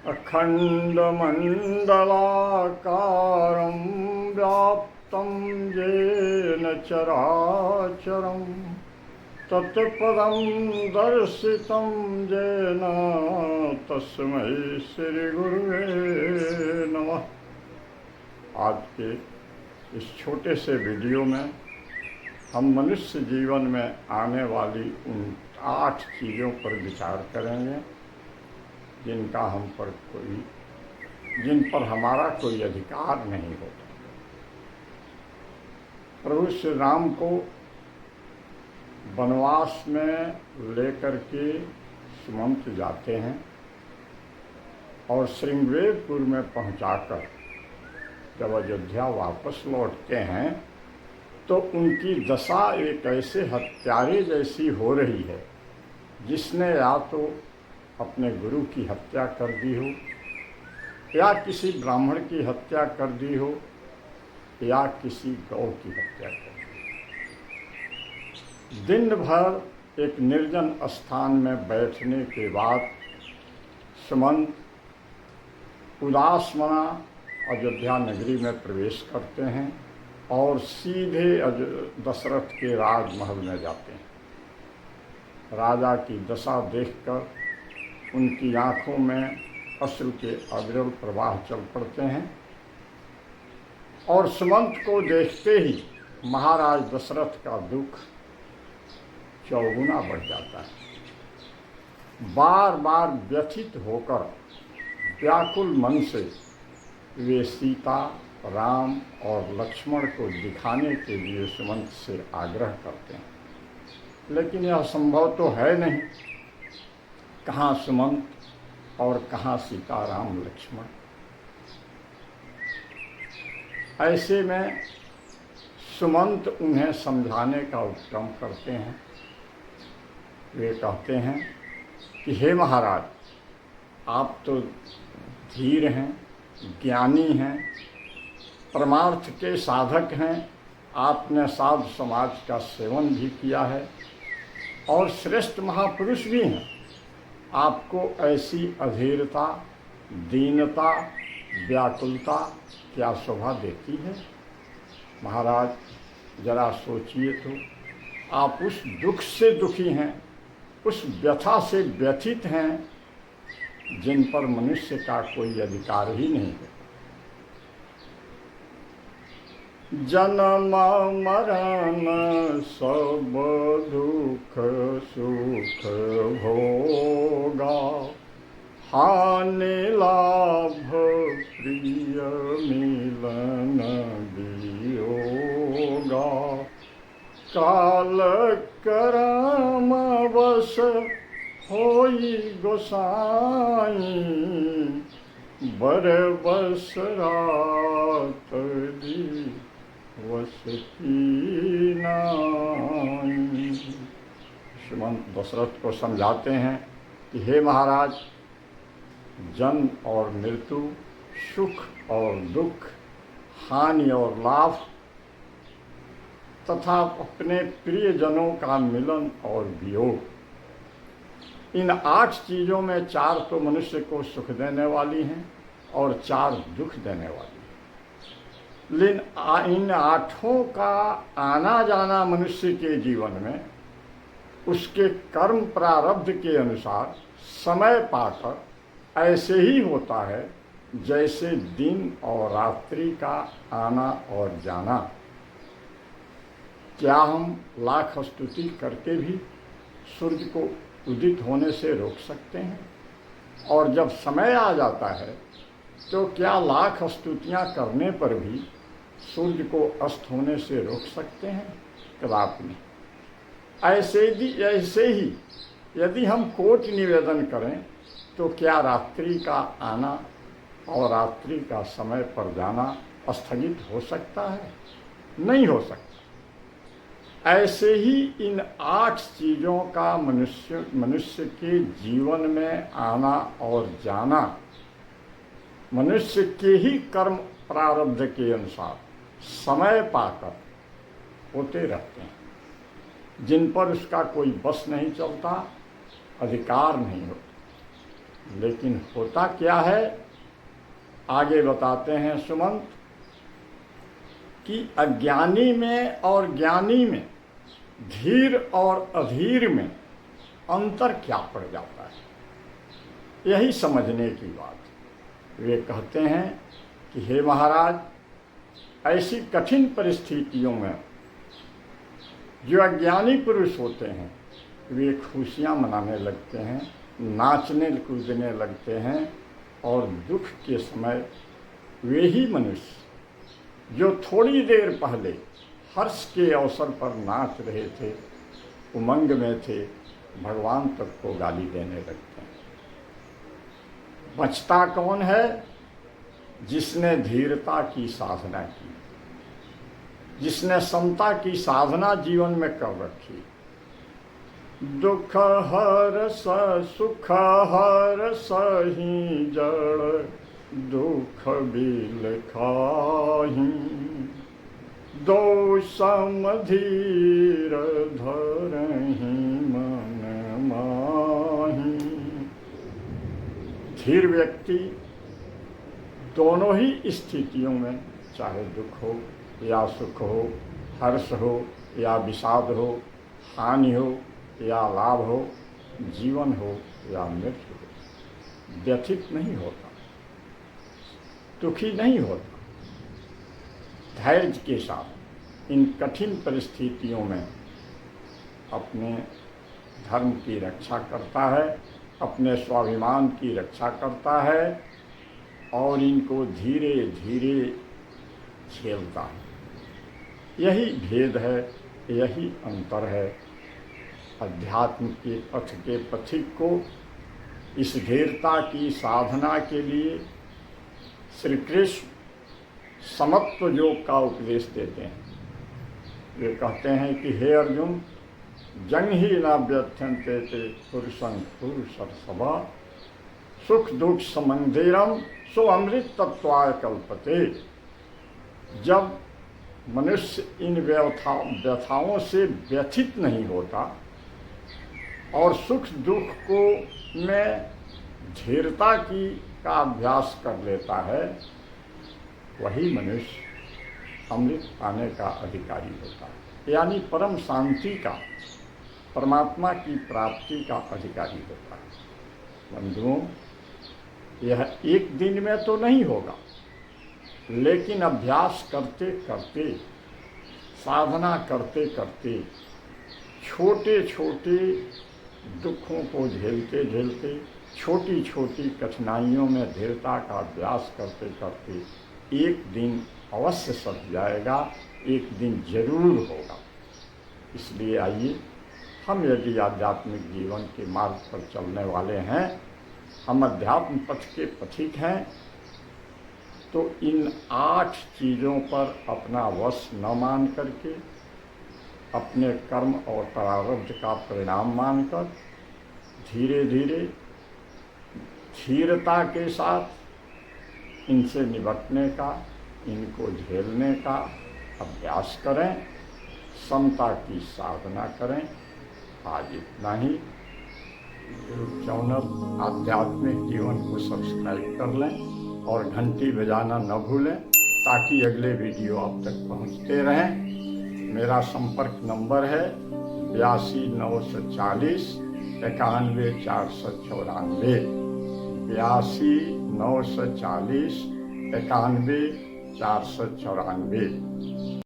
अखण्डमण्डलाकारं व्याप्तं येन चराचरं तत्पदं दर्शितं येन तस्मै श्रीगुरुवे नमः। आज के इस छोटे से वीडियो में हम मनुष्य जीवन में आने वाली उन 8 चीज़ों पर विचार करेंगे जिन पर हमारा कोई अधिकार नहीं होता। प्रभु श्री राम को वनवास में लेकर के सुमंत जाते हैं और श्रृंगवेरपुर में पहुंचाकर जब अयोध्या वापस लौटते हैं तो उनकी दशा एक ऐसे हत्यारे जैसी हो रही है जिसने या तो अपने गुरु की हत्या कर दी हो या किसी ब्राह्मण की हत्या कर दी हो या किसी गौ की हत्या कर दी। दिन भर एक निर्जन स्थान में बैठने के बाद सुमंत उदास मना अयोध्या नगरी में प्रवेश करते हैं और सीधे दशरथ के राजमहल में जाते हैं। राजा की दशा देखकर उनकी आँखों में अश्रु के अविरल प्रवाह चल पड़ते हैं और सुमंत को देखते ही महाराज दशरथ का दुख चौगुना बढ़ जाता है। बार बार व्यथित होकर व्याकुल मन से वे सीता, राम और लक्ष्मण को दिखाने के लिए सुमंत से आग्रह करते हैं, लेकिन यह संभव तो है नहीं। कहाँ सुमंत और कहाँ सीता, राम, लक्ष्मण। ऐसे में सुमंत उन्हें समझाने का उपक्रम करते हैं। वे कहते हैं कि हे महाराज, आप तो धीर हैं, ज्ञानी हैं, परमार्थ के साधक हैं। आपने साधु समाज का सेवन भी किया है और श्रेष्ठ महापुरुष भी हैं। आपको ऐसी अधीरता, दीनता, व्याकुलता क्या शोभा देती है? महाराज जरा सोचिए तो, आप उस दुख से दुखी हैं, उस व्यथा से व्यथित हैं जिन पर मनुष्य का कोई अधिकार ही नहीं है। जन्म मरण सब दुख सुख भोगा, हानि लाभ प्रिय मिलन वियोगा, काल करम वश होई गोसाई, बरबस रात दी वश की नाई। सुमंत दशरथ को समझाते हैं कि हे महाराज, जन्म और मृत्यु, सुख और दुख, हानि और लाभ तथा अपने प्रियजनों का मिलन और वियोग, इन 8 चीज़ों में 4 तो मनुष्य को सुख देने वाली हैं और 4 दुख देने वाली हैं। लेकिन इन 8 का आना जाना मनुष्य के जीवन में उसके कर्म प्रारब्ध के अनुसार समय पाकर ऐसे ही होता है जैसे दिन और रात्रि का आना और जाना। क्या हम लाख स्तुति करके भी सूर्य को उदित होने से रोक सकते हैं? और जब समय आ जाता है तो क्या लाख स्तुतियाँ करने पर भी सूर्य को अस्त होने से रोक सकते हैं? कदापि नहीं। ऐसे ही यदि हम कोटि निवेदन करें तो क्या रात्रि का आना और रात्रि का समय पर जाना स्थगित हो सकता है? नहीं हो सकता। ऐसे ही इन 8 चीज़ों का मनुष्य के जीवन में आना और जाना मनुष्य के ही कर्म प्रारब्ध के अनुसार समय पाकर होते रहते हैं, जिन पर उसका कोई बस नहीं चलता, अधिकार नहीं होता। लेकिन होता क्या है, आगे बताते हैं सुमंत, कि अज्ञानी में और ज्ञानी में, धीर और अधीर में अंतर क्या पड़ जाता है, यही समझने की बात। वे कहते हैं कि हे महाराज, ऐसी कठिन परिस्थितियों में जो अज्ञानी पुरुष होते हैं वे खुशियाँ मनाने लगते हैं, नाचने कूदने लगते हैं, और दुख के समय वे ही मनुष्य जो थोड़ी देर पहले हर्ष के अवसर पर नाच रहे थे, उमंग में थे, भगवान तक को गाली देने लगते हैं। बचता कौन है? जिसने धीरता की साधना की, जिसने समता की साधना जीवन में कर रखी। दुख हरस सुख हरस ही जड़, दुख बिल खाही, दो समधीर धरहि मन माही। धीर व्यक्ति दोनों ही स्थितियों में, चाहे दुख हो या सुख हो, हर्ष हो या विषाद हो, हानि हो या लाभ हो, जीवन हो या मृत्यु हो, व्यथित नहीं होता, दुखी नहीं होता। धैर्य के साथ इन कठिन परिस्थितियों में अपने धर्म की रक्षा करता है, अपने स्वाभिमान की रक्षा करता है, और इनको धीरे धीरे झेलता है। यही भेद है, यही अंतर है। अध्यात्म के पथ के पथिक को इस धीरता की साधना के लिए श्री कृष्ण समत्व योग का उपदेश देते हैं। वे कहते हैं कि हे अर्जुन, जंग ही न व्यथ्यन्ते ते पुरुषं पुरुषर्षभा, सुख दुख समंदिरम सो अमृत तत्वाय कल्पते। जब मनुष्य इन व्यथाओं से व्यथित नहीं होता और सुख दुख को में धीरता का अभ्यास कर लेता है, वही मनुष्य अमृत पाने का अधिकारी होता है, यानी परम शांति का, परमात्मा की प्राप्ति का अधिकारी होता है। बंधुओं, यह एक दिन में तो नहीं होगा, लेकिन अभ्यास करते करते, साधना करते करते, छोटे छोटे दुखों को झेलते झेलते, छोटी छोटी कठिनाइयों में धीरता का अभ्यास करते करते एक दिन अवश्य सध जाएगा, एक दिन जरूर होगा। इसलिए आइए, हम यदि आध्यात्मिक जीवन के मार्ग पर चलने वाले हैं, हम अध्यात्म पथ के पथिक हैं, तो इन 8 चीज़ों पर अपना वश न मान करके, अपने कर्म और प्रारब्ध का परिणाम मानकर धीरे धीरे धीरता के साथ इनसे निपटने का, इनको झेलने का अभ्यास करें, समता की साधना करें। आज इतना ही। चैनल आध्यात्मिक जीवन को सब्सक्राइब कर लें और घंटी बजाना न भूलें, ताकि अगले वीडियो आप तक पहुंचते रहें। मेरा संपर्क नंबर है 82 940 91 494, 82 940 91 494।